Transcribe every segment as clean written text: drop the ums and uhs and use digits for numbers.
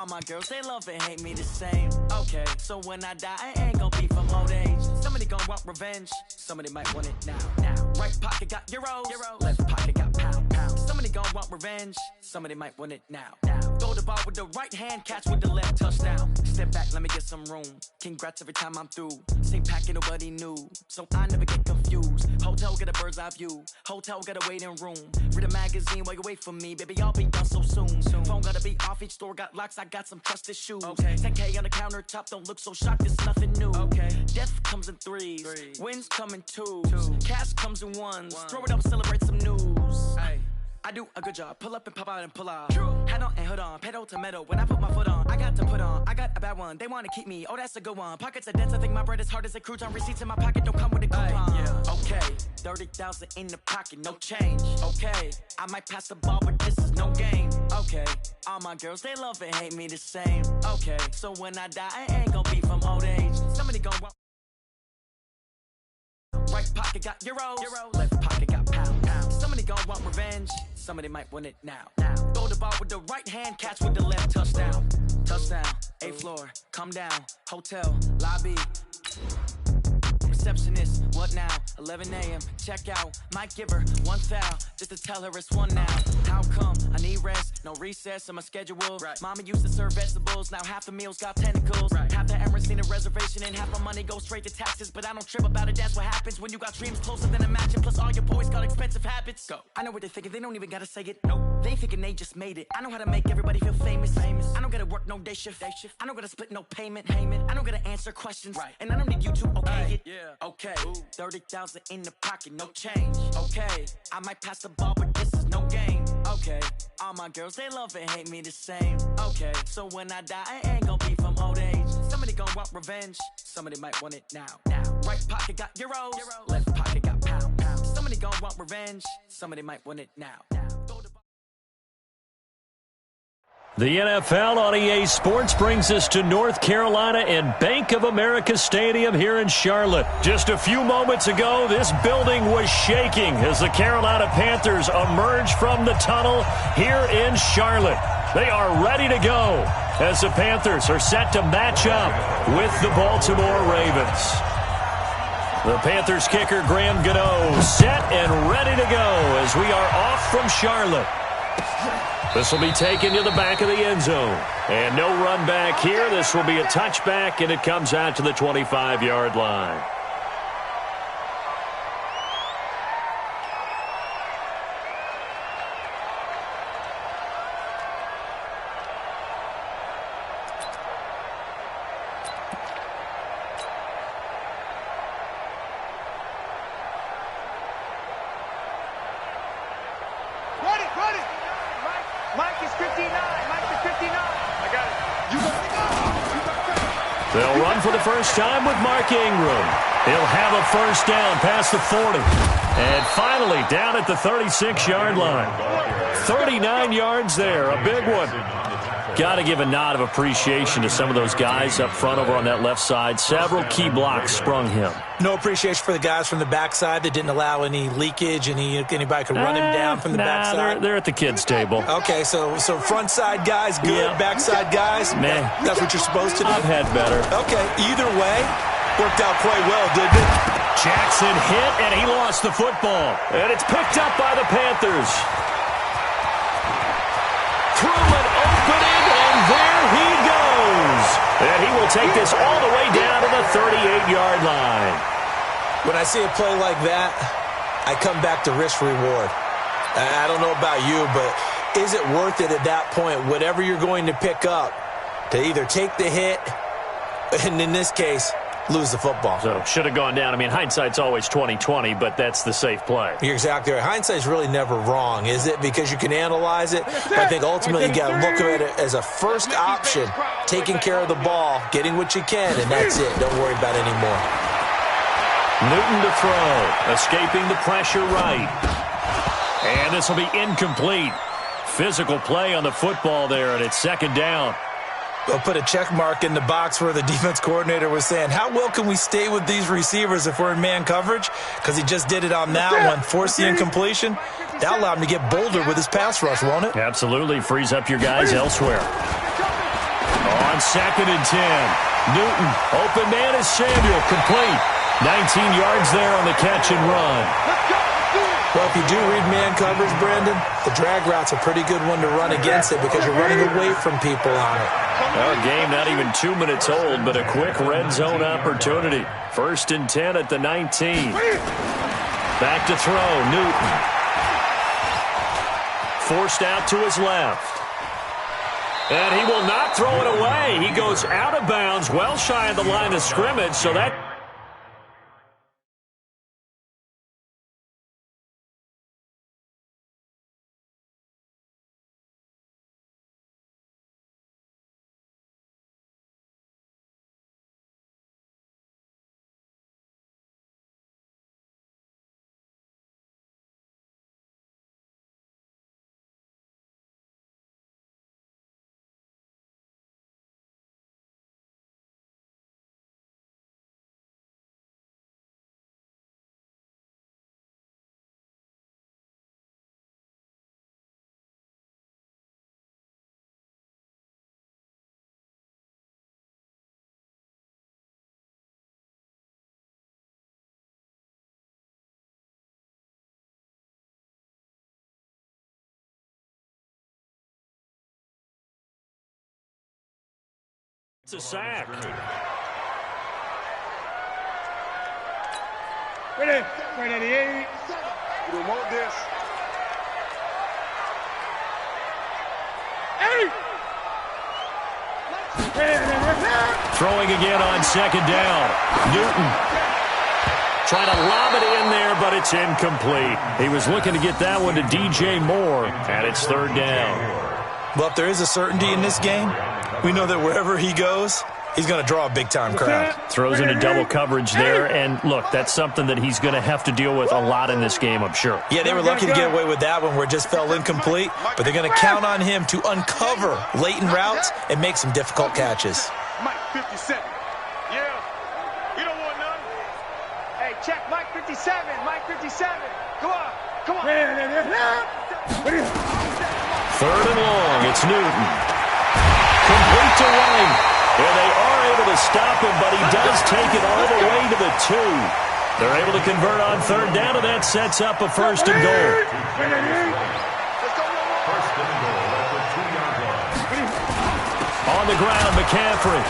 All my girls, they love and hate me the same. Okay, so when I die, I ain't gonna be from old age. Somebody gonna want revenge. Somebody might want it now. Right pocket got euros. Left pocket got pounds. Somebody gonna want revenge. Somebody might want it now. Throw the ball with the right hand, catch with the left, touchdown. Step back, let me get some room. Congrats every time I'm through. Same packet, nobody knew, so I never get confused. Hotel get a bird's eye view. Hotel get a waiting room. Read a magazine while you wait for me, baby. I'll be done so soon. Phone gotta be off, each store got locks. I got some trusted shoes. 10K on the countertop, don't look so shocked. It's nothing new. Death comes in threes. Wins come in twos. Cash comes in ones. Throw it up, celebrate some news. I do a good job. Pull up and pop out and pull out. Head on and hood on. Pedal to metal. When I put my foot on, I got to put on. I got a bad one. They want to keep me. Oh, that's a good one. Pockets are dense. I think my bread is hard as a crouton. Receipts in my pocket don't come with a coupon. Okay, 30,000 in the pocket, no change. Okay, I might pass the ball, but this is no game. Okay, all my girls, they love and hate me the same. Okay, so when I die, I ain't gonna be from old age. Somebody gon' walk. Right pocket got euros. Left pocket got pounds. Somebody gon' want revenge. Somebody might want it now. Throw the ball with the right hand, catch with the left, touchdown. Touchdown, 8th floor, come down. Hotel, lobby. Receptionist, what now? 11 a.m. check out. Might give her one foul just to tell her it's one now. How come? I need rest, no recess in my schedule. Mama used to serve vegetables, now half the meals got tentacles. Half the Emirates need a reservation and half my money goes straight to taxes. But I don't trip about it, that's what happens when you got dreams closer than imagine. Plus all your boys got expensive habits. Go. I know what they're thinking, they don't even gotta say it. Nope. They thinking they just made it. I know how to make everybody feel famous. I don't gotta work no day shift. I don't gotta split no payment. I don't gotta answer questions. And I don't need you to okay it. Okay, 30,000 in the pocket, no change. Okay, I might pass the ball, but this is no game. Okay, all my girls, they love and hate me the same. Okay, so when I die, I ain't gonna be from old age. Somebody gon' want revenge. Somebody might want it now. Right pocket got euros. Left pocket got pounds. Somebody gon' want revenge. Somebody might want it now. The NFL on EA Sports brings us to North Carolina and Bank of America Stadium here in Charlotte. Just a few moments ago, this building was shaking as the Carolina Panthers emerged from the tunnel here in Charlotte. They are ready to go as the Panthers are set to match up with the Baltimore Ravens. The Panthers kicker Graham Gano set and ready to go as we are off from Charlotte. This will be taken to the back of the end zone. And no run back here. This will be a touchback, and it comes out to the 25-yard line. They'll run for the first time with Mark Ingram. He'll have a first down past the 40. And finally down at the 36-yard line. 39 yards there, a big one. Got to give a nod of appreciation to some of those guys up front over on that left side. Several key blocks sprung him. No appreciation for the guys from the backside that didn't allow any leakage. Anybody could run him down from the backside. They're at the kids' table. Okay, so front side guys good, backside guys, man. That's what you're supposed to do. I've had better. Okay, either way, worked out quite well, didn't it? Jackson hit, and he lost the football. And it's picked up by the Panthers. Through an opening, and there he goes. And he will take this all the way down to the 38-yard line. When I see a play like that, I come back to risk-reward. I don't know about you, but is it worth it at that point, whatever you're going to pick up, to either take the hit, and in this case, lose the football? So, should have gone down. I mean, hindsight's always 20/20, but that's the safe play. You're exactly right. Hindsight's really never wrong, is it? Because you can analyze it, but I think ultimately you got to look at it as a first option, taking care of the ball, getting what you can, and that's it. Don't worry about it anymore. Newton to throw, escaping the pressure right. And this will be incomplete. Physical play on the football there, and it's second down. They'll put a check mark in the box where the defense coordinator was saying, how well can we stay with these receivers if we're in man coverage? Because he just did it on that one. Force the incompletion. That'll allow him to get bolder with his pass rush, won't it? Absolutely. Frees up your guys elsewhere. 2nd and 10. Newton, open man is Samuel, complete. 19 yards there on the catch and run. Well, if you do read man coverage, Brandon, the drag route's a pretty good one to run against it because you're running away from people on it. Our game not even 2 minutes old, but a quick red zone opportunity. 1st and 10 at the 19. Back to throw, Newton. Forced out to his left. And he will not throw it away. He goes out of bounds, well shy of the line of scrimmage, so that... It's a sack. Ready, 98. You don't want this. Hey! Throwing again on 2nd down. Newton trying to lob it in there, but it's incomplete. He was looking to get that one to DJ Moore, and it's 3rd down. Well, if there is a certainty in this game, we know that wherever he goes, he's going to draw a big-time crowd. Throws into double coverage there, and look, that's something that he's going to have to deal with a lot in this game, I'm sure. Yeah, they were lucky to get away with that one where it just fell incomplete, but they're going to count on him to uncover late in routes and make some difficult catches. Mike 57. Yeah. You don't want none. Hey, check Mike 57. Mike 57. Come on. Come on. 3rd and long. It's Newton. Complete to White. And they are able to stop him, but he does take it all the way to the 2. They're able to convert on 3rd down, and that sets up a 1st and goal. On the ground, McCaffrey.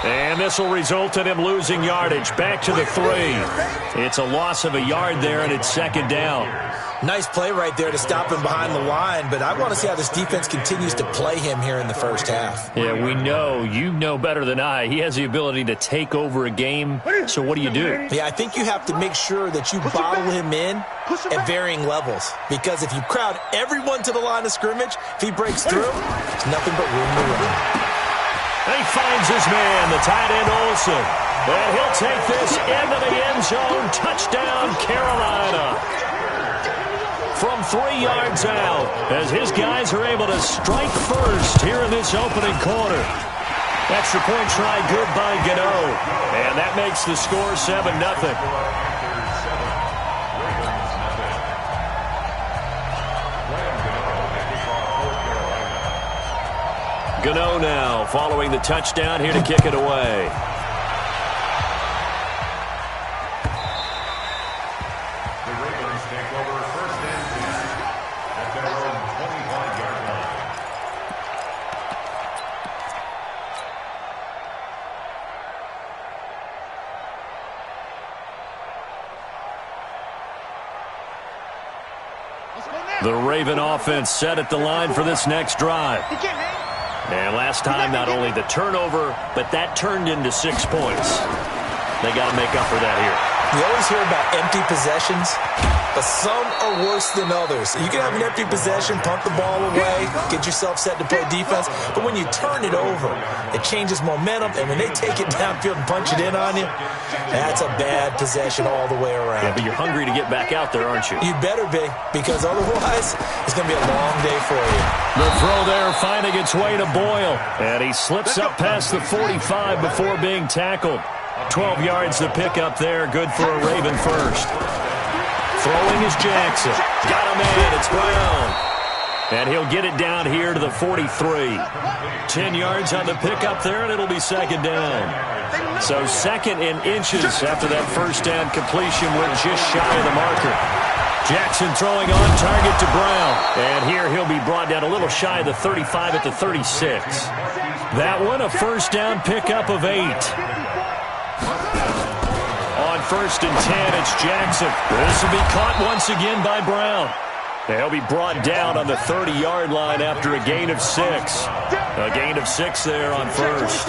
And this will result in him losing yardage. Back to the 3. It's a loss of a yard there, and it's 2nd down. Nice play right there to stop him behind the line, but I want to see how this defense continues to play him here in the first half. Yeah, we know. You know better than I. He has the ability to take over a game, so what do you do? Yeah, I think you have to make sure that you bottle him in at varying levels, because if you crowd everyone to the line of scrimmage, if he breaks through, there's nothing but room to run. And he finds his man, the tight end Olsen. And he'll take this into the end zone. Touchdown, Carolina. From 3 yards out, as his guys are able to strike first here in this opening quarter. Extra point try good by Gano. And that makes the score 7-0. Gano now following the touchdown here to kick it away. The Raven offense set at the line for this next drive. And last time, not only the turnover, but that turned into 6 points. They got to make up for that here. You always hear about empty possessions, but some are worse than others. You can have an empty possession, punt the ball away, get yourself set to play defense, but when you turn it over, it changes momentum, and when they take it downfield and punch it in on you, that's a bad possession all the way around. Yeah, but you're hungry to get back out there, aren't you? You better be, because otherwise, it's going to be a long day for you. The throw there finding its way to Boyle, and he slips up past the 45 before being tackled. 12 yards to pick up there, good for a Raven first. Throwing is Jackson. Got him in, it's Brown. And he'll get it down here to the 43. 10 yards on the pickup there, and it'll be second down. So second in inches after that first down completion. We're just shy of the marker. Jackson throwing on target to Brown. And here he'll be brought down a little shy of the 35 at the 36. That one, a first down pickup of 8. On first and 10, it's Jackson. This will be caught once again by Brown. He'll be brought down on the 30-yard line after a gain of 6. A gain of 6 there on first.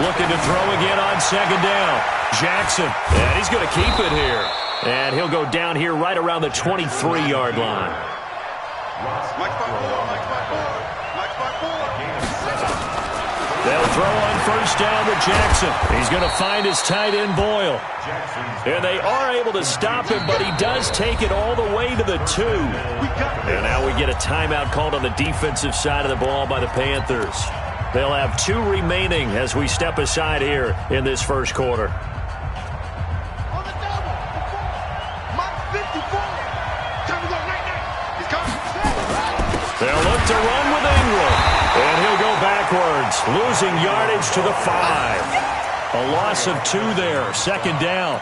Looking to throw again on second down. Jackson, and he's going to keep it here. And he'll go down here right around the 23-yard line. They'll throw on first down to Jackson. He's going to find his tight end, Boyle. And they are able to stop him, but he does take it all the way to the 2. And now we get a timeout called on the defensive side of the ball by the Panthers. They'll have 2 remaining as we step aside here in this first quarter. They'll look to run with Ingram. And he'll go backwards, losing yardage to the 5. A loss of 2 there, second down.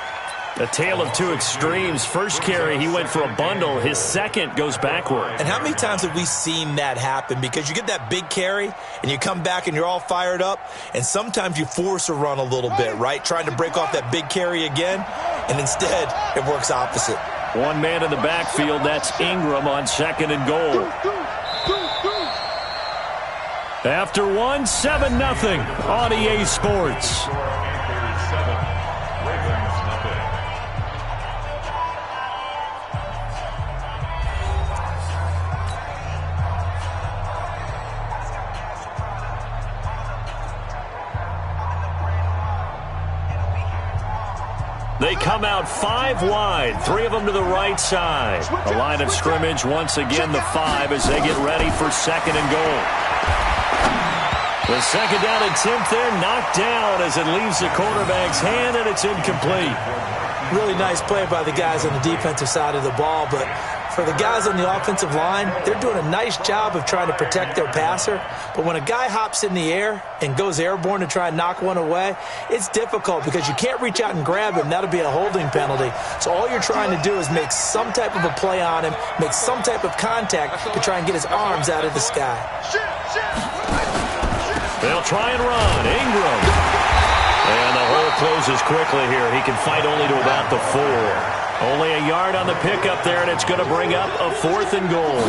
A tale of 2 extremes. First carry, he went for a bundle. His second goes backward. And how many times have we seen that happen? Because you get that big carry, and you come back and you're all fired up, and sometimes you force a run a little bit, right? Trying to break off that big carry again, and instead it works opposite. One man in the backfield, that's Ingram on second and goal. After 1, 7-0 on EA Sports. They come out 5 wide, 3 of them to the right side. A line of scrimmage, once again the 5 as they get ready for second and goal. The second down attempt there knocked down as it leaves the quarterback's hand, and it's incomplete. Really nice play by the guys on the defensive side of the ball, but for the guys on the offensive line, they're doing a nice job of trying to protect their passer. But when a guy hops in the air and goes airborne to try and knock one away, it's difficult because you can't reach out and grab him. That'll be a holding penalty. So all you're trying to do is make some type of a play on him, make some type of contact to try and get his arms out of the sky. They'll try and run. Ingram. And the hole closes quickly here. He can fight only to about the 4. Only a yard on the pickup there, and it's going to bring up a 4th and goal.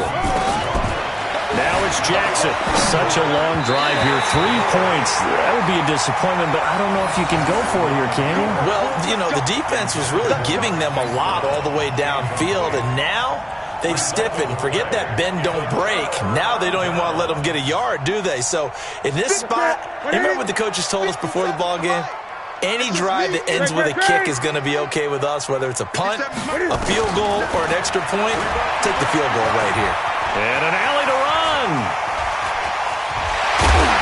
Now it's Jackson. Such a long drive here. 3 points. That would be a disappointment, but I don't know if you can go for it here, can you? Well, you know, the defense was really giving them a lot all the way downfield, and now they've stiffened. Forget that bend, don't break. Now they don't even want to let them get a yard, do they? So in this spot, you remember what the coaches told us before the ball game? Any drive that ends with a kick is going to be okay with us, whether it's a punt, a field goal, or an extra point. Take the field goal right here. And an alley to run.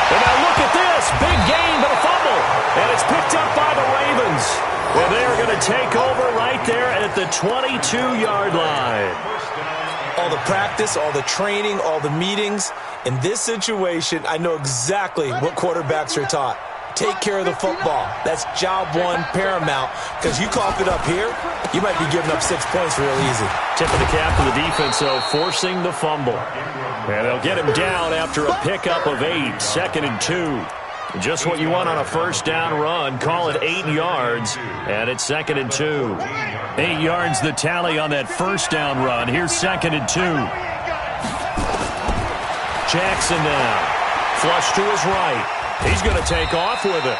And now look at this. Big gain, but a fumble. And it's picked up by the Ravens. And they're going to take over right there at the 22-yard line. All the practice, all the training, all the meetings. In this situation, I know exactly what quarterbacks are taught. Take care of the football. That's job 1 paramount. Because you cough it up here, you might be giving up 6 points real easy. Tip of the cap to the defense, though, forcing the fumble. And they'll get him down after a pickup of 8, second and 2. Just what you want on a first down run. Call it 8 yards, and it's second and 2. 8 yards the tally on that first down run. Here's second and 2. Jackson now. Flush to his right. He's going to take off with it.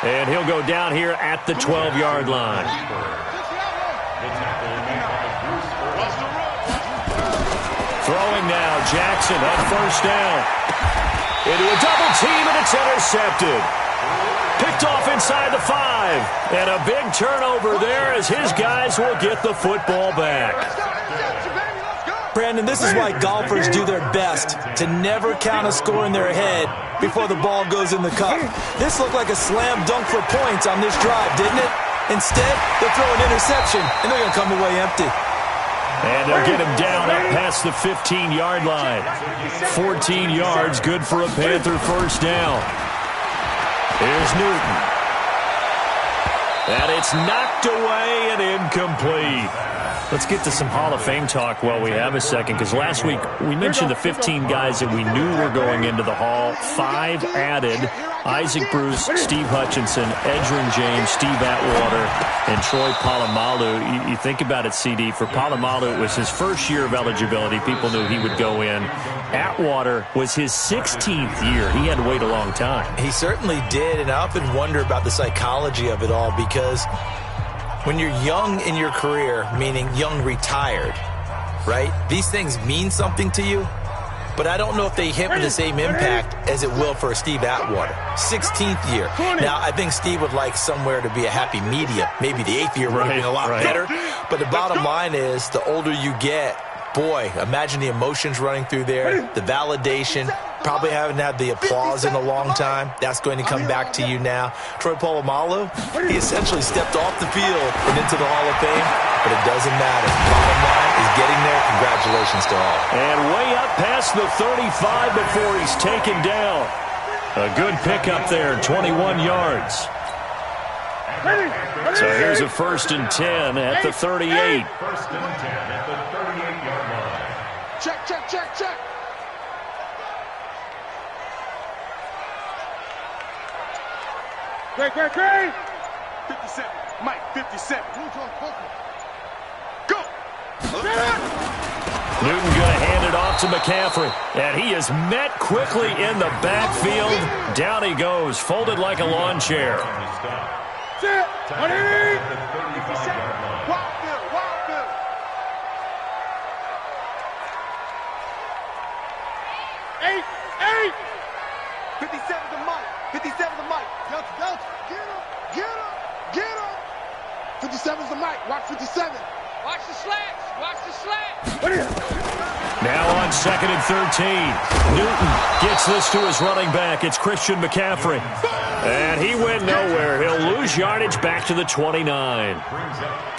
And he'll go down here at the 12-yard line. Throwing now, Jackson on first down. Into a double team, and it's intercepted. Picked off inside the 5. And a big turnover there as his guys will get the football back. Brandon, this is why golfers do their best to never count a score in their head before the ball goes in the cup. This looked like a slam dunk for points on this drive, didn't it? Instead, they'll throw an interception, and they're going to come away empty. And they'll get him down up past the 15-yard line. 14 yards, good for a Panther first down. Here's Newton. And it's knocked away and incomplete. Let's get to some Hall of Fame talk while we have a second, because last week we mentioned the 15 guys that we knew were going into the Hall. 5 added: Isaac Bruce, Steve Hutchinson, Edgerrin James, Steve Atwater, and Troy Polamalu. You think about it, CD. For Polamalu, it was his first year of eligibility. People knew he would go in. Atwater was his 16th year. He had to wait a long time. He certainly did, and I often wonder about the psychology of it all, because when you're young in your career, meaning young retired, right, these things mean something to you, but I don't know if they hit with the same impact as it will for Steve Atwater. 16th year. Now, I think Steve would like somewhere to be a happy medium. Maybe the 8th year would have been a lot better. But the bottom line is, the older you get, boy, imagine the emotions running through there, the validation, probably haven't had the applause in a long time. That's going to come back to you now. Troy Polamalu, he essentially stepped off the field and into the Hall of Fame, but it doesn't matter. Bottom line is getting there. Congratulations to all. And way up past the 35 before he's taken down. A good pickup there, 21 yards. So here's a 1st and 10 at the 38. 1st and 10 at the 38-yard line. Check, check, check, check. Great, great, great. 57. Mike, 57. Go. Newton going to hand it off to McCaffrey. And he is met quickly in the backfield. Down he goes, folded like a lawn chair. Sit. 57. Wildfield, Wildfield. 8. 57 to Mike. 57 to Mike. Delta. Get him. 57's the Mike. Watch 57. Watch the slats. Watch the slats. Now on 2nd and 13. Newton gets this to his running back. It's Christian McCaffrey. And he went nowhere. He'll lose yardage back to the 29.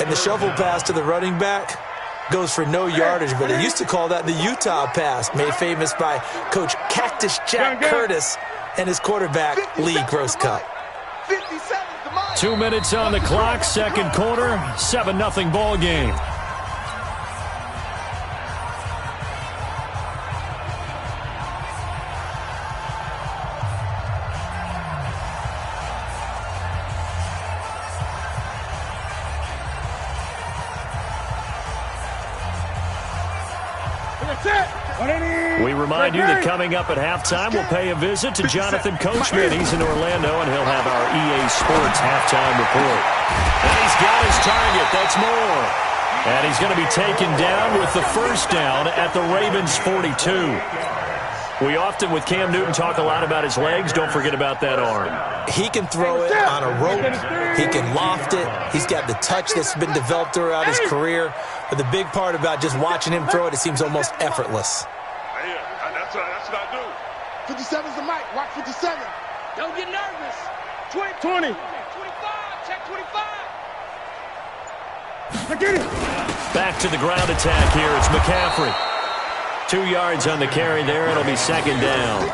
And the shovel pass to the running back goes for no yardage, but they used to call that the Utah pass, made famous by Coach Cactus Jack Curtis and his quarterback, Lee Grosscup. 2 minutes on the clock, 2nd quarter, 7-0 ball game. We remind you that coming up at halftime, we'll pay a visit to Jonathan Coachman. He's in Orlando, and he'll have our EA Sports halftime report. And he's got his target. That's more. And he's going to be taken down with the 1st down at the Ravens' 42. We often, with Cam Newton, talk a lot about his legs. Don't forget about that arm. He can throw it on a rope. He can loft it. He's got the touch that's been developed throughout his career. But the big part about just watching him throw it, it seems almost effortless. That's what I do. 57's the mic. Watch 57. Don't get nervous. 20. 25. Check 25. I get it. Back to the ground attack here. It's McCaffrey. 2 yards on the carry there. It'll be 2nd down.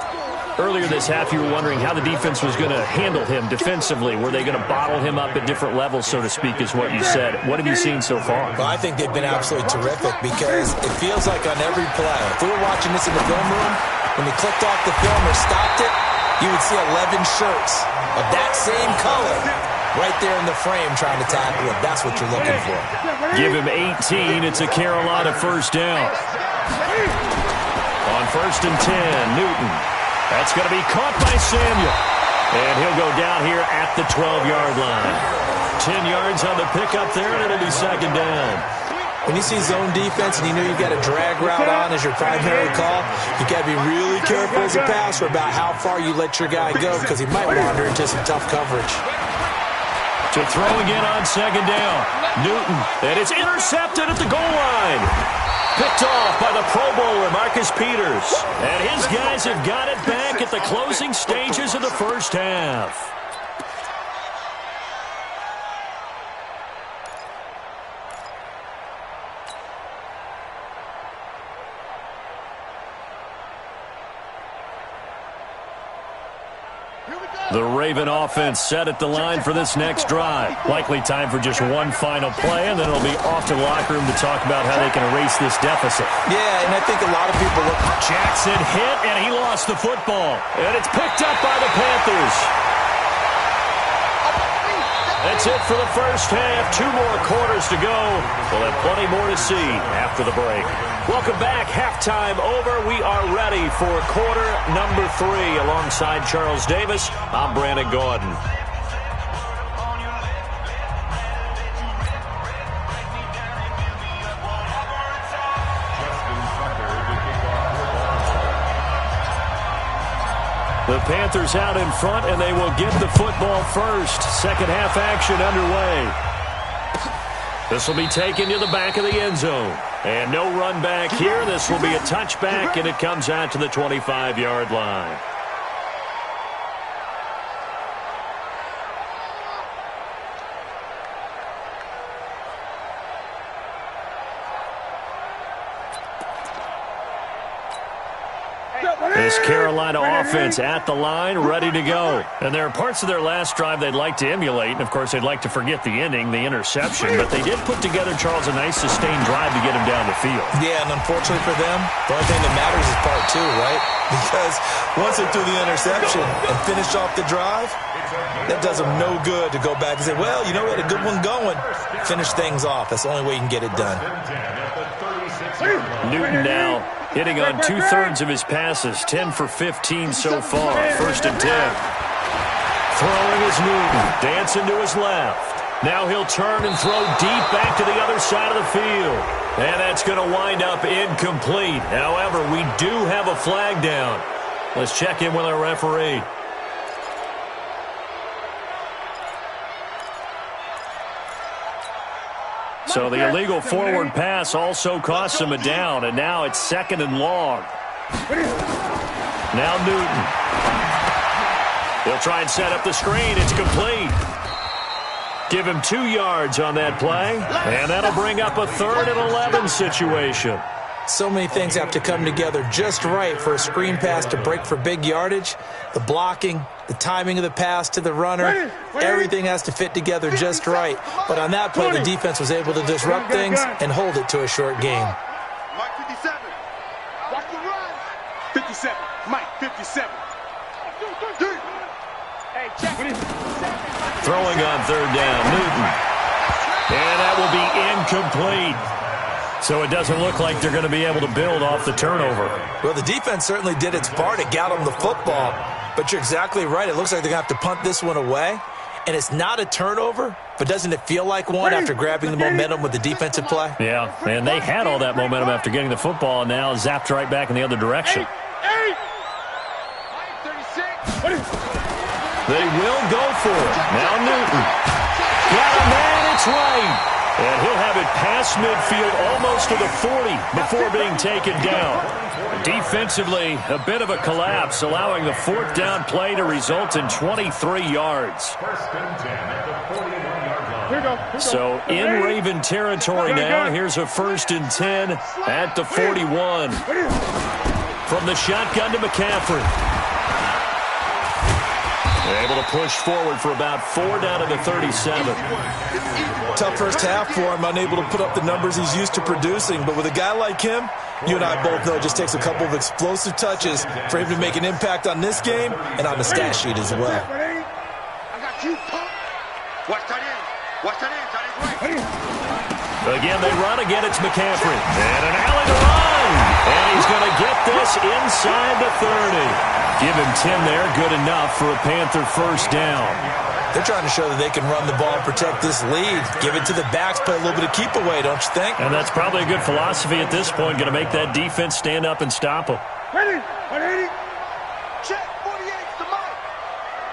Earlier this half, you were wondering how the defense was going to handle him defensively. Were they going to bottle him up at different levels, so to speak, is what you said. What have you seen so far? Well, I think they've been absolutely terrific, because it feels like on every play, if we were watching this in the film room, when they clicked off the film or stopped it, you would see 11 shirts of that same color right there in the frame trying to tackle him. That's what you're looking for. Give him 18. It's a Carolina 1st down. On 1st and 10, Newton. That's going to be caught by Samuel. And he'll go down here at the 12-yard line. 10 yards on the pickup there, and it'll be 2nd down. When you see zone defense and you know you've got a drag route on as your primary call, you got to be really careful as a passer about how far you let your guy go, because he might wander into some tough coverage. To throw again on 2nd down. Newton, and it's intercepted at the goal line. Picked off by the Pro Bowler, Marcus Peters. And his guys have got it back at the closing stages of the 1st half. The Raven offense set at the line for this next drive. Likely time for just one final play, and then it'll be off to the locker room to talk about how they can erase this deficit. Yeah, and I think a lot of people look. Jackson hit, and he lost the football. And it's picked up by the Panthers. That's it for the first half. 2 more quarters to go. We'll have plenty more to see after the break. Welcome back. Halftime over. We are ready for quarter number 3. Alongside Charles Davis, I'm Brandon Gordon. The Panthers out in front, and they will get the football first. Second half action underway. This will be taken to the back of the end zone. And no run back here. This will be a touchback, and it comes out to the 25-yard line. This Carolina offense at the line, ready to go. And there are parts of their last drive they'd like to emulate, and of course they'd like to forget the ending, the interception, but they did put together, Charles, a nice sustained drive to get him down the field. Yeah, and unfortunately for them, the only thing that matters is part 2, right? Because once they threw the interception and finished off the drive, that does them no good to go back and say, well, you know, we had a good one going. Finish things off. That's the only way you can get it done. Newton now hitting on 2/3 of his passes, 10 for 15 so far. 1st and 10. Throwing is Newton, dancing to his left. Now he'll turn and throw deep back to the other side of the field. And that's going to wind up incomplete. However, we do have a flag down. Let's check in with our referee. So the illegal forward pass also costs him a down, and now it's 2nd and long. Now Newton. He'll try and set up the screen. It's complete. Give him 2 yards on that play, and that'll bring up a 3rd and 11 situation. So many things have to come together just right for a screen pass to break for big yardage. The blocking, the timing of the pass to the runner, everything has to fit together just right. But on that play, the defense was able to disrupt things and hold it to a short game. Mike 57. Watch the run. 57. Mike 57. Hey, check it. Throwing on 3rd down, Newton. And that will be incomplete. So it doesn't look like they're going to be able to build off the turnover. Well, the defense certainly did its part. It got them the football. But you're exactly right. It looks like they're going to have to punt this one away. And it's not a turnover, but doesn't it feel like one after grabbing the momentum with the defensive play? Yeah, and they had all that momentum after getting the football and now zapped right back in the other direction. They will go for it. Now Newton. Got a man, it's right. And he'll have it past midfield almost to the 40 before being taken down. Defensively, a bit of a collapse, allowing the 4th down play to result in 23 yards. So in Raven territory now, here's a 1st and 10 at the 41. From the shotgun to McCaffrey. They're able to push forward for about 4 down to the 37. Tough first half for him, unable to put up the numbers he's used to producing. But with a guy like him, you and I both know it just takes a couple of explosive touches for him to make an impact on this game and on the stat sheet as well. I got you, punk. Watch that in. Watch that in. That is right. Again, they run. Again, it's McCaffrey. And an alley to run. And he's going to get this inside the 30. Give him 10 there. Good enough for a Panther 1st down. They're trying to show that they can run the ball and protect this lead. Give it to the backs, play a little bit of keep away, don't you think? And that's probably a good philosophy at this point. Going to make that defense stand up and stop them. Ready? 180. Check. 48's the mic.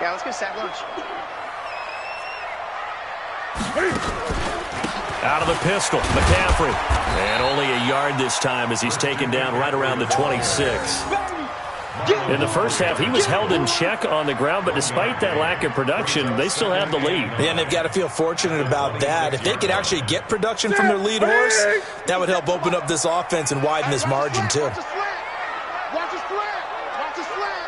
Yeah, let's get sack lunch. Out of the pistol, McCaffrey. And only a yard this time as he's taken down right around the 26. In the first half, he was held in check on the ground, but despite that lack of production, they still have the lead. Yeah, and they've got to feel fortunate about that. If they could actually get production from their lead horse, that would help open up this offense and widen this margin, too. Watch the slant. Watch the slant.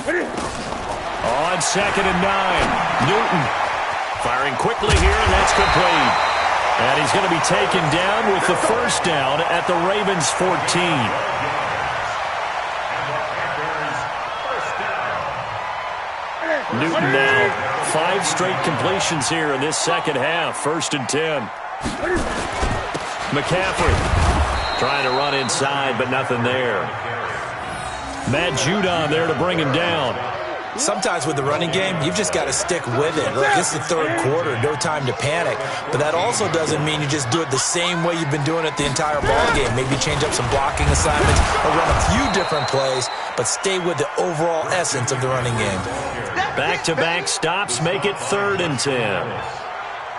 On 2nd and 9, Newton firing quickly here, and that's complete. And he's going to be taken down with the first down at the Ravens' 14. Newton now 5 straight completions here in this second half. 1st and 10. McCaffrey trying to run inside, but nothing there. Matt Judon there to bring him down. Sometimes with the running game, you've just got to stick with it. Look, this is the 3rd quarter, no time to panic. But that also doesn't mean you just do it the same way you've been doing it the entire ball game. Maybe change up some blocking assignments or run a few different plays, but stay with the overall essence of the running game. Back-to-back stops make it 3rd and 10.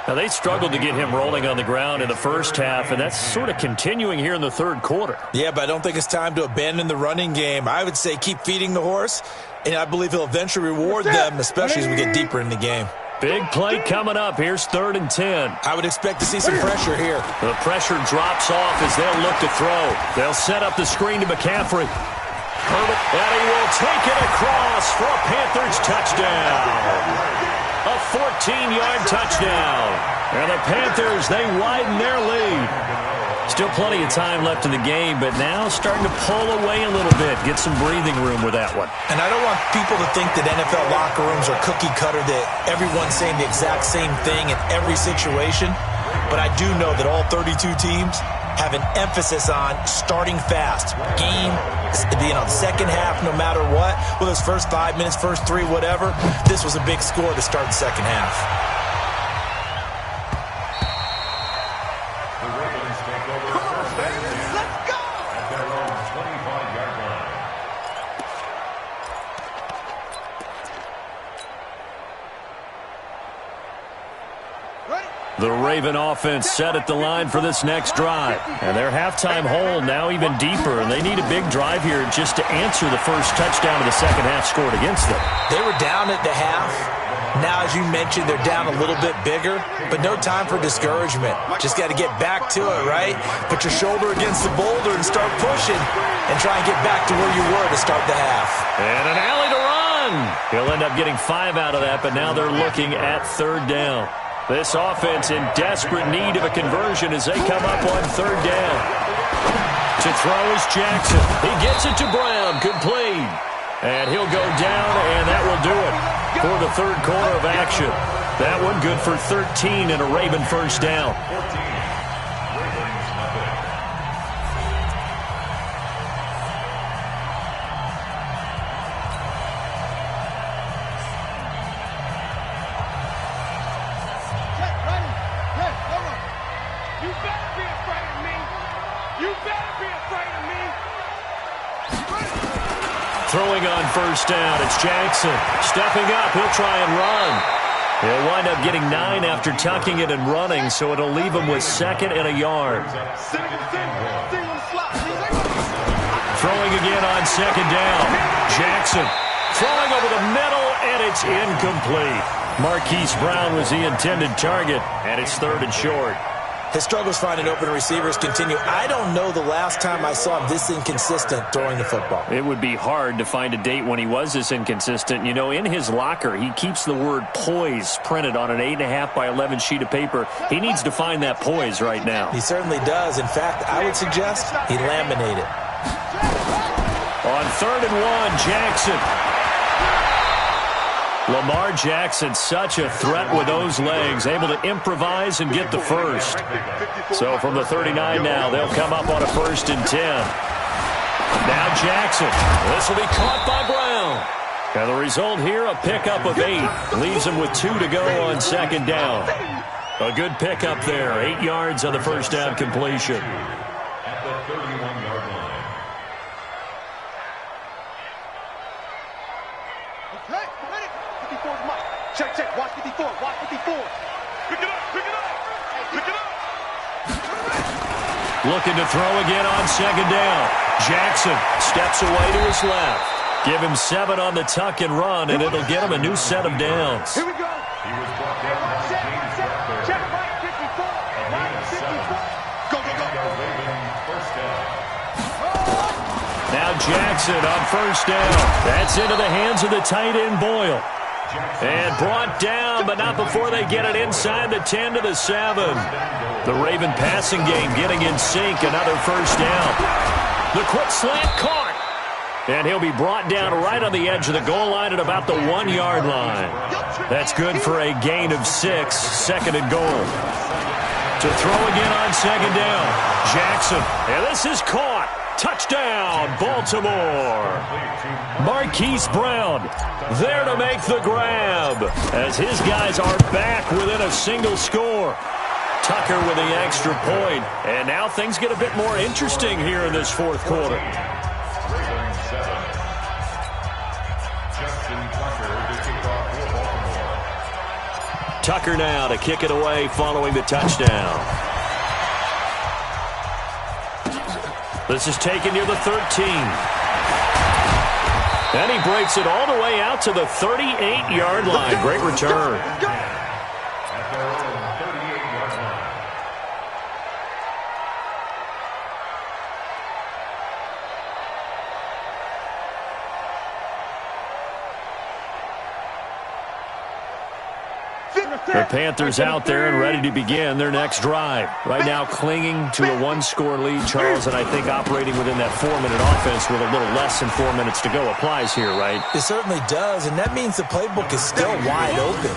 Now, they struggled to get him rolling on the ground in the first half, and that's sort of continuing here in the 3rd quarter. Yeah, but I don't think it's time to abandon the running game. I would say keep feeding the horse, and I believe he'll eventually reward them, especially as we get deeper in the game. Big play coming up. Here's 3rd and 10. I would expect to see some pressure here. The pressure drops off as they'll look to throw. They'll set up the screen to McCaffrey. Herbert, and he will take it across for a Panthers touchdown. A 14-yard touchdown. And the Panthers, they widen their lead. Still plenty of time left in the game, but now starting to pull away a little bit. Get some breathing room with that one. And I don't want people to think that NFL locker rooms are cookie cutter, that everyone's saying the exact same thing in every situation. But I do know that all 32 teams have an emphasis on starting fast. Game, the second half, no matter what. Well, those first 5 minutes, first 3, whatever. This was a big score to start the second half. The Ravens take over first down. Let's go! At their own 25-yard line. The Raven offense set at the line for this next drive. And their halftime hole now even deeper, and they need a big drive here just to answer the first touchdown of the second half scored against them. They were down at the half. Now, as you mentioned, they're down a little bit bigger, but no time for discouragement. Just got to get back to it, right? Put your shoulder against the boulder and start pushing and try and get back to where you were to start the half. And an alley to run. He'll end up getting 5 out of that, but now they're looking at 3rd down. This offense in desperate need of a conversion as they come up on 3rd down. To throw is Jackson. He gets it to Brown. Complete. And he'll go down, and that will do it for the 3rd quarter of action. That one good for 13 and a Raven first down. Throwing on first down, it's Jackson. Stepping up, he'll try and run. He'll wind up getting 9 after tucking it and running, so it'll leave him with 2nd and a yard. Throwing again on 2nd down. Jackson throwing over the middle, and it's incomplete. Marquise Brown was the intended target, and it's 3rd and short. His struggles finding open receivers continue. I don't know the last time I saw him this inconsistent throwing the football. It would be hard to find a date when he was this inconsistent. You know, in his locker, he keeps the word poise printed on an 8.5 by 11 sheet of paper. He needs to find that poise right now. He certainly does. In fact, I would suggest he laminate it. On 3rd and 1, Jackson. Lamar Jackson, such a threat with those legs, able to improvise and get the first. So from the 39 now, they'll come up on a 1st and 10. Now Jackson. This will be caught by Brown. And the result here, a pickup of 8. Leaves him with 2 to go on 2nd down. A good pickup there. 8 yards on the first down completion. At the 31-yard line. Okay, ready? 54's Mike. Check, check. Watch 54. Watch 54. Pick it up. Pick it up. Pick it up. Looking to throw again on 2nd down. Jackson steps away to his left. Give him 7 on the tuck and run, and it'll get him a new set of downs. Here we go. He was brought down by James Proctor. Check right 54. Right 54. Go, go, go. Raven first down. Now Jackson on first down. That's into the hands of the tight end, Boyle. And brought down, but not before they get it inside the 10 to the 7. The Raven passing game getting in sync. Another first down. The quick slant caught. And he'll be brought down right on the edge of the goal line at about the 1-yard line. That's good for a gain of 6, second and goal. To throw again on second down. Jackson. And this is caught. Touchdown, Baltimore. Marquise Brown there to make the grab as his guys are back within a single score. Tucker with the extra point. And now things get a bit more interesting here in this fourth quarter. Tucker now to kick it away following the touchdown. This is taken near the 13. And he breaks it all the way out to the 38-yard line. Great return. The Panthers out there and ready to begin their next drive. Right now clinging to a one-score lead, Charles, and I think operating within that 4-minute offense with a little less than 4 minutes to go applies here, right? It certainly does, and that means the playbook is still wide open.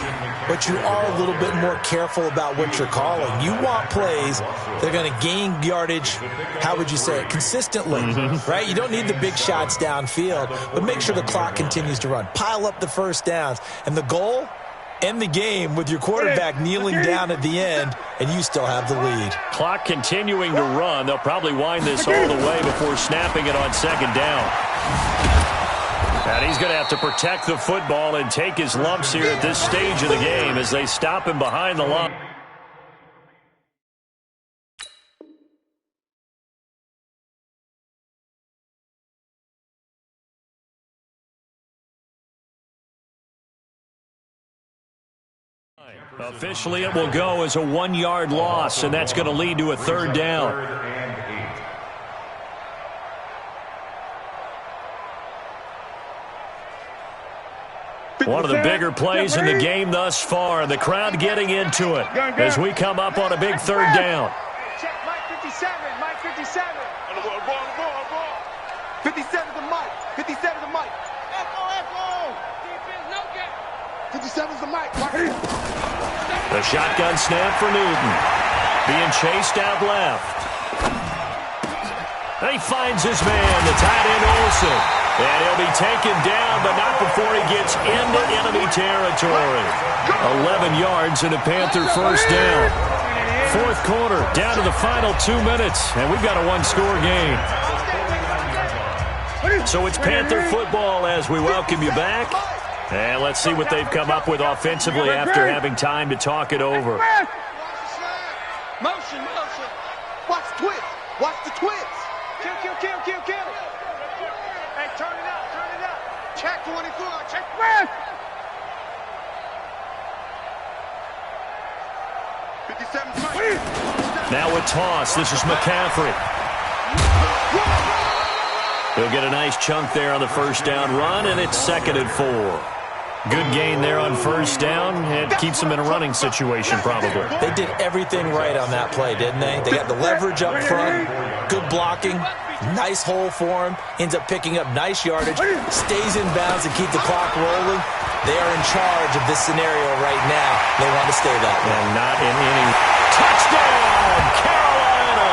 But you are a little bit more careful about what you're calling. You want plays that are going to gain yardage, how would you say it, consistently, right? You don't need the big shots downfield, but make sure the clock continues to run. Pile up the first downs, and the goal? End the game with your quarterback kneeling down at the end, and you still have the lead. Clock continuing to run. They'll probably wind this all the way before snapping it on second down. And he's going to have to protect the football and take his lumps here at this stage of the game as they stop him behind the line. Officially, it will go as a 1-yard loss, and that's going to lead to a third down. One of the bigger plays in the game thus far. The crowd getting into it as we come up on a big third down. Check Mike 57, Mike 57. 57 to Mike, 57 to Mike. Echo, echo. Defense, no gap. 57's the Mike. The shotgun snap for Newton. Being chased out left. And he finds his man, the tight end Olsen. And he'll be taken down, but not before he gets into enemy territory. 11 yards and a Panther first down. Fourth quarter, down to the final 2 minutes, and we've got a one-score game. So it's Panther football as we welcome you back. And let's see what they've come up with offensively after having time to talk it over. Motion, motion. Watch the twist. Watch the twist. Kill, kill, kill, kill, kill. Hey, turn it up, turn it up. Check 24, check press. 57. Now a toss. This is McCaffrey. He'll get a nice chunk there on the first down run, and it's 2nd and 4. Good gain there on first down. It keeps them in a running situation, probably. They did everything right on that play, didn't they? They got the leverage up front, good blocking, nice hole for him, ends up picking up nice yardage, stays in bounds and keep the clock rolling. They are in charge of this scenario right now. They want to stay that way. And not in any. Touchdown, Carolina!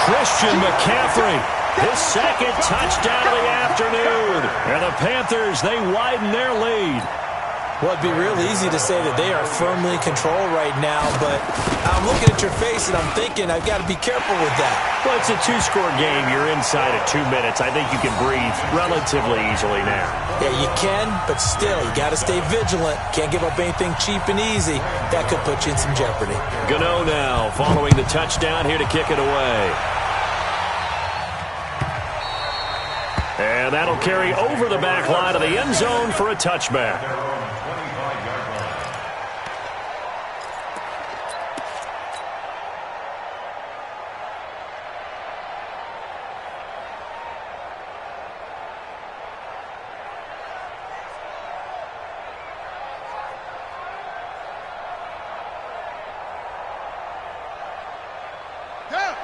Christian McCaffrey. His second touchdown of the afternoon. And the Panthers, they widen their lead. Well, it'd be real easy to say that they are firmly in control right now, but I'm looking at your face and I'm thinking I've got to be careful with that. Well, it's a 2-score game. You're inside of 2 minutes. I think you can breathe relatively easily now. Yeah, you can, but still, you got to stay vigilant. Can't give up anything cheap and easy. That could put you in some jeopardy. Gano now following the touchdown here to kick it away. And that'll carry over the back line of the end zone for a touchback.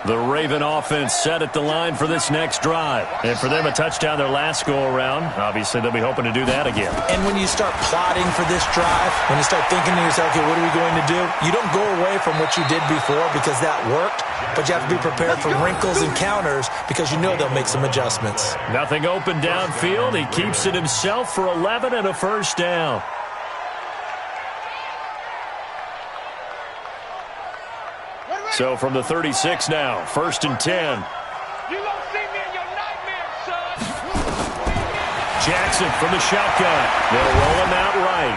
The Raven offense set at the line for this next drive. And for them, a touchdown their last go-around. Obviously, they'll be hoping to do that again. And when you start plotting for this drive, when you start thinking to yourself, okay, what are we going to do? You don't go away from what you did before because that worked, but you have to be prepared for wrinkles and counters because you know they'll make some adjustments. Nothing open downfield. He keeps it himself for 11 and a first down. So from the 36 now, 1st and 10. You won't see me in your nightmares, son. Jackson from the shotgun. They'll roll him out right.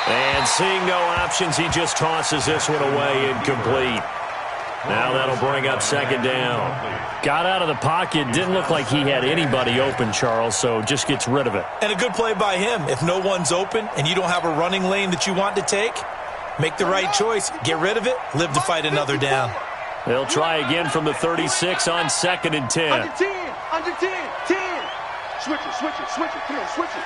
And seeing no options, he just tosses this one away, incomplete. Now that'll bring up 2nd down. Got out of the pocket. Didn't look like he had anybody open, Charles, so just gets rid of it. And a good play by him. If no one's open and you don't have a running lane that you want to take, make the right choice. Get rid of it. Live to fight another down. They'll try again from the 36 on 2nd and 10. Under 10. Under 10. 10. Switch it. Switch it. Switch it. Come on. Switch it.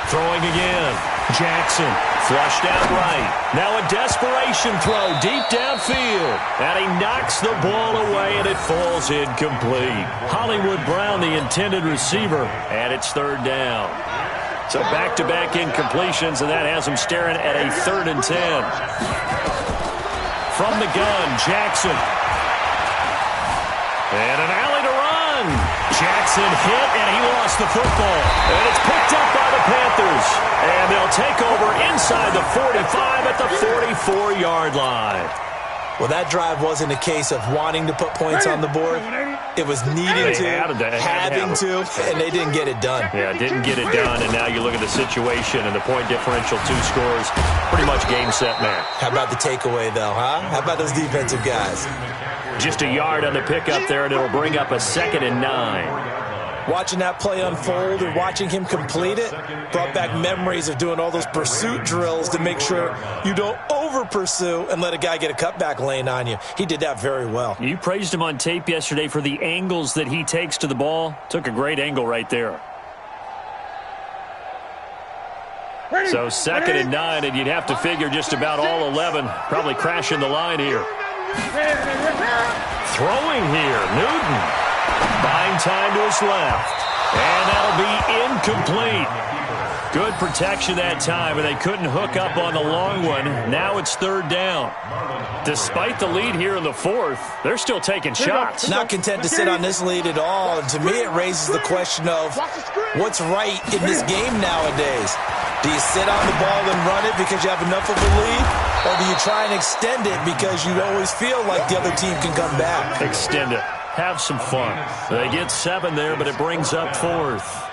Throwing again. Jackson flushed out right. Now a desperation throw deep downfield. And he knocks the ball away and it falls incomplete. Hollywood Brown, the intended receiver, and it's 3rd down. So back-to-back incompletions, and that has him staring at a 3rd and 10. From the gun, Jackson. And an alley to run. Jackson hit, and he lost the football. And it's picked up by the Panthers. And they'll take over inside the 45 at the 44-yard line. Well, that drive wasn't a case of wanting to put points on the board. It was needing to, having to, and they didn't get it done. Yeah, didn't get it done, and now you look at the situation and the point differential, 2 scores, pretty much game, set, match. How about the takeaway, though, huh? How about those defensive guys? Just a yard on the pickup there, and it'll bring up a 2nd and 9. Watching that play unfold and watching him complete it brought back memories of doing all those pursuit drills to make sure you don't over-pursue and let a guy get a cutback lane on you. He did that very well. You praised him on tape yesterday for the angles that he takes to the ball. Took a great angle right there. So 2nd and 9, and you'd have to figure just about all 11 probably crashing the line here. Throwing here, Newton. Buying time to his left. And that'll be incomplete. Good protection that time, and they couldn't hook up on the long one. Now it's 3rd down. Despite the lead here in the 4th, they're still taking shots. Not content to sit on this lead at all. And to me, it raises the question of what's right in this game nowadays. Do you sit on the ball and run it because you have enough of a lead? Or do you try and extend it because you always feel like the other team can come back? Extend it. Have some fun. They get 7 there, but it brings up 4th.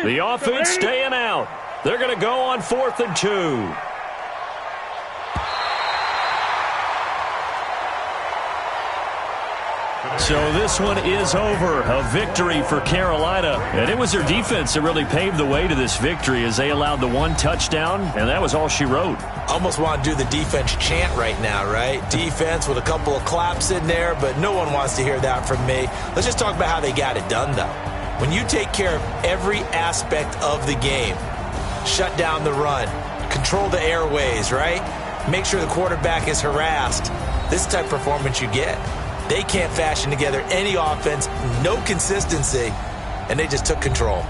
The offense staying out. They're going to go on 4th and 2. So this one is over. A victory for Carolina. And it was their defense that really paved the way to this victory as they allowed the 1 touchdown, and that was all she wrote. Almost want to do the defense chant right now, right? Defense with a couple of claps in there, but no one wants to hear that from me. Let's just talk about how they got it done, though. When you take care of every aspect of the game, shut down the run, control the airways, right? Make sure the quarterback is harassed. This type of performance you get. They can't fashion together any offense, no consistency, and they just took control.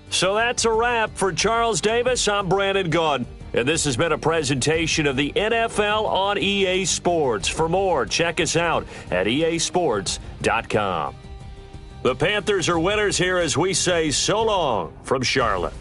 So that's a wrap for Charles Davis. I'm Brandon Gaudin. And this has been a presentation of the NFL on EA Sports. For more, check us out at easports.com. The Panthers are winners here as we say so long from Charlotte.